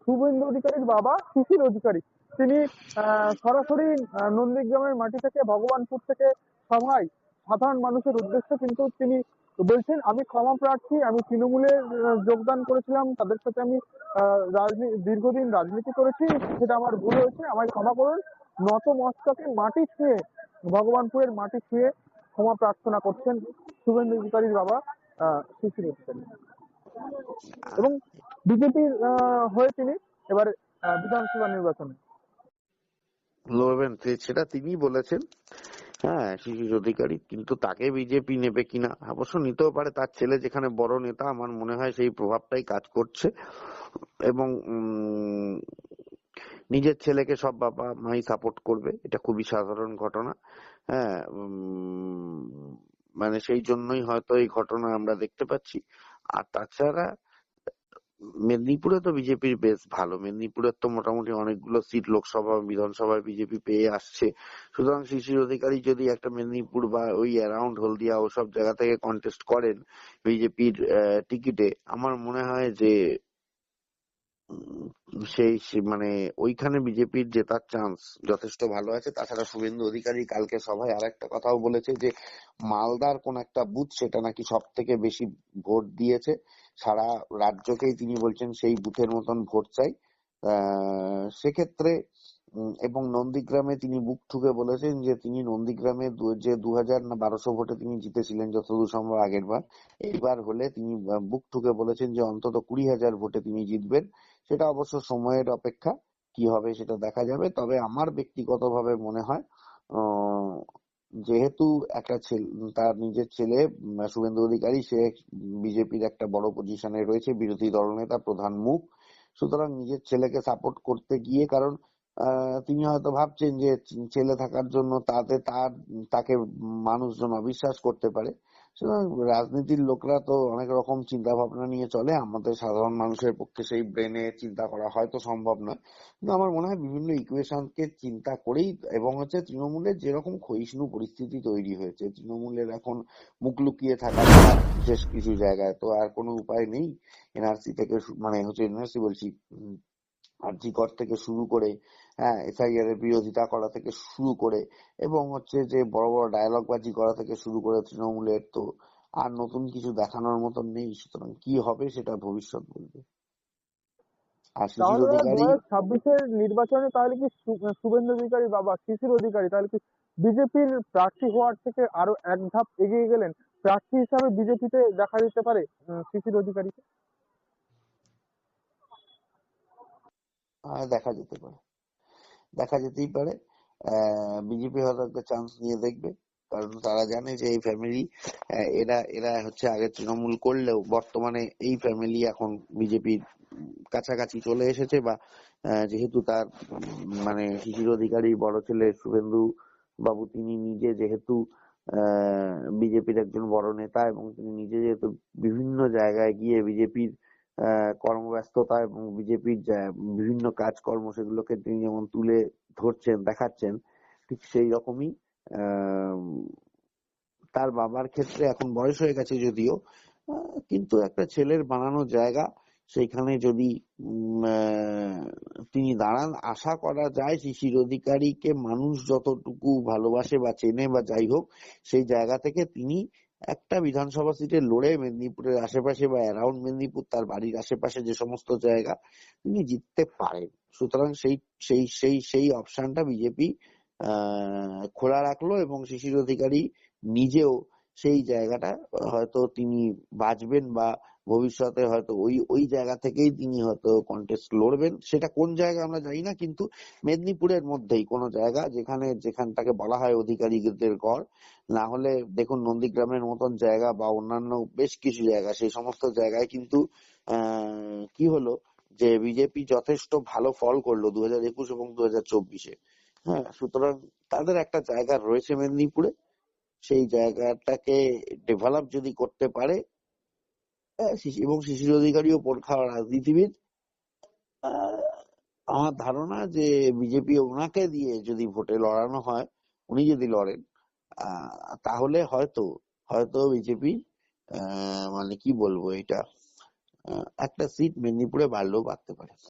শুভেন্দু অধিকারীর বাবা শিশির অধিকারী, তিনি সরাসরি নন্দীগ্রামের মাটি থেকে, ভগবানপুর থেকে সভায় সাধারণ মানুষের উদ্দেশ্যে কিন্তু তিনি বলছেন, আমি ক্ষমা প্রার্থী, আমি তৃণমূলে যোগদান করেছিলাম, তাদের সাথে আমি দীর্ঘদিন রাজনীতি করেছি, সেটা আমার ভুল হয়েছে, আমায় ক্ষমা করুন। নত মস্তকে মাটি ছুঁয়ে, ভগবানপুরের মাটি ছুঁয়ে ক্ষমা প্রার্থনা করছেন শুভেন্দু অধিকারীর বাবা শিশির অধিকারী। এবং বিজেপির হয়ে তিনি এবার বিধানসভা নির্বাচনে লড়বেন, সেটা তিনি বলেছেন। হ্যাঁ, শিশির অধিকারী, কিন্তু তাকে বিজেপি নেবে কিনা, অবশ্য নিতেও পারে। তার ছেলে যেখানে বড় নেতা, আমার মনে হয় সেই প্রভাবটাই কাজ করছে। এবং নিজের ছেলেকে সব বাবা মাই সাপোর্ট করবে, এটা খুবই সাধারণ ঘটনা। হ্যাঁ, মানে সেই জন্যই হয়তো এই ঘটনা আমরা দেখতে পাচ্ছি। আর তাছাড়া মেদিনীপুরে তো বিজেপির বেশ ভালো, মেদিনীপুরের তো মোটামুটি অনেকগুলো সিট লোকসভা বিধানসভায় বিজেপি পেয়ে আসছে। সুতরাং শিশির অধিকারী যদি একটা মেদিনীপুর বা ওই অ্যারাউন্ড হলদিয়া ওসব জায়গা থেকে কন্টেস্ট করেন বিজেপির টিকিটে, আমার মনে হয় যে মানে ওইখানে বিজেপির জেতার চান্স যথেষ্ট ভালো আছে। তাছাড়া শুভেন্দু অধিকারী কালকে সভায় আর একটা কথাও বলেছে যে মালদার কোন একটা বুথ, সেটা নাকি সব থেকে বেশি ভোট দিয়েছে সারা রাজ্যকেই, তিনি বলছেন সেই বুথের মতন ভোট চাই। সেক্ষেত্রে এবং নন্দীগ্রামে তিনি বুক ঠুকে বলেছেন যে তিনি নন্দীগ্রামে যে 2000 না 1200 ভোটে তিনি জিতেছিলেন যতদূর সম্ভব আগের বার, এইবার হলে তিনি বুক ঠুকে বলেছেন যে অন্তত 20,000 ভোটে তিনি জিতবেন। সেটা অবশ্য সময়ের অপেক্ষা, কি হবে সেটা দেখা যাবে। তবে আমার ব্যক্তিগতভাবে মনে হয় যেহেতু একটা ছেলে, তার নিজের ছেলে শুভেন্দু অধিকারী, সে বিজেপির একটা বড় পজিশনে রয়েছে, বিরোধী দলনেতা, প্রধান মুখ, সুতরাং নিজের ছেলেকে সাপোর্ট করতে গিয়ে, কারণ তিনি হয়তো ভাবছেন যে ছেলে থাকার জন্য তাকে মানুষজন অবিশ্বাস করতে পারে। সুতরাং রাজনীতির লোকরা তো অনেক রকম চিন্তা ভাবনা নিয়ে চলে, আমাদের সাধারণ মানুষের পক্ষে সেই ব্রেনে চিন্তা করা হয়তো সম্ভব নয়। কিন্তু আমার মনে হয় বিভিন্ন ইকুয়েশনকে চিন্তা করেই, এবং তৃণমূলের যেরকম ক্ষয়িষ্ণু পরিস্থিতি তৈরি হয়েছে, তৃণমূলের এখন মুখ লুকিয়ে থাকা ছাড়া বিশেষ কিছু জায়গায় তো আর কোনো উপায় নেই। এনআরসি থেকে মানে এনআরসি বলছি, আরজি কর থেকে শুরু করে, হ্যাঁ, এসআইআর এর বিরোধিতা করা থেকে শুরু করে, এবং যে বড় বড় ডায়লগ বাজি করা থেকে শুরু করে, তৃণমূলের তো আর নতুন কিছু দেখানোর মতন নেই। সুতরাং কি হবে সেটা ভবিষ্যৎ বলবে। আর শিশির তাহলে অধিকারী 2026-এর নির্বাচনে তাহলে কি শুভেন্দু অধিকারী বাবা শিশির অধিকারী তাহলে কি বিজেপির প্রার্থী হওয়ার থেকে আরো এক ধাপ এগিয়ে গেলেন, প্রার্থী হিসাবে বিজেপিতে দেখা দিতে পারে শিশির অধিকারীকে? দেখা যেতে পারে, দেখা যেতেই পারে। বিজেপি হয়তো একটা চান্স নিয়ে দেখবে, কারণ তারা জানে যে এই ফ্যামিলি, এরা এরা আগে তৃণমূল করলেও বর্তমানে এই ফ্যামিলি এখন বিজেপির কাছাকাছি চলে এসেছে। বা যেহেতু তার মানে শিশির অধিকারী বড় ছেলে শুভেন্দু বাবু, তিনি নিজে যেহেতু বিজেপির একজন বড় নেতা, এবং তিনি নিজে যেহেতু বিভিন্ন জায়গায় গিয়ে বিজেপির কর্মব্যস্ততা এবং বিজেপির বিভিন্ন কাজকর্ম সেগুলোকে তিনি যেমন তুলে ধরছেন, দেখাচ্ছেন, ঠিক সেই রকমই তার বাবার ক্ষেত্রে এখন বয়স হয়ে গেছে যদিও, কিন্তু একটা ছেলের বানানো জায়গা, সেইখানে যদি তিনি দাঁড়ান, আশা করা যায় শিশির অধিকারীকে মানুষ যতটুকু ভালোবাসে বা চেনে বা যাই হোক, সেই জায়গা থেকে তিনি একটা বিধানসভা সিটে লড়ে মেদিনীপুরের আশেপাশে বা অ্যারাউন্ড মেদিনীপুর, তার বাড়ির আশেপাশে যে সমস্ত জায়গা, তিনি জিততে পারেন। সুতরাং সেই সেই সেই সেই অপশনটা বিজেপি খোলা রাখলো, এবং শিশির অধিকারী নিজেও সেই জায়গাটা হয়তো তিনি বাঁচবেন, বা ভবিষ্যতে হয়তো ওই ওই জায়গা থেকেই তিনি হয়তো কন্টেস্ট লড়বেন। সেটা কোন জায়গা আমরা জানি না, কিন্তু মেদিনীপুরের মধ্যেই কোনো জায়গা, যেখানটাকে বলা হয় অধিকারীদের গড়। না হলে দেখুন নন্দীগ্রামের মতন জায়গা বা অন্যান্য বেশ কিছু জায়গা, সেই সমস্ত জায়গায় কিন্তু কি হলো যে বিজেপি যথেষ্ট ভালো ফল করলো 2021 এবং 2024-এ। হ্যাঁ, সুতরাং তাদের একটা জায়গা রয়েছে মেদিনীপুরে, সেই জায়গাটাকে ডেভেলপ যদি করতে পারে, এবং শিশির অধিকারীও পরখা রাজনীতিবিদ, আমার ধারণা যে বিজেপি ওনাকে দিয়ে যদি ভোটে লড়ানো হয়, উনি যদি লড়েন, তাহলে হয়তো হয়তো বিজেপি মানে কি বলবো এটা, একটা সিট মেদিনীপুরে বাড়লেও বাড়তে পারে।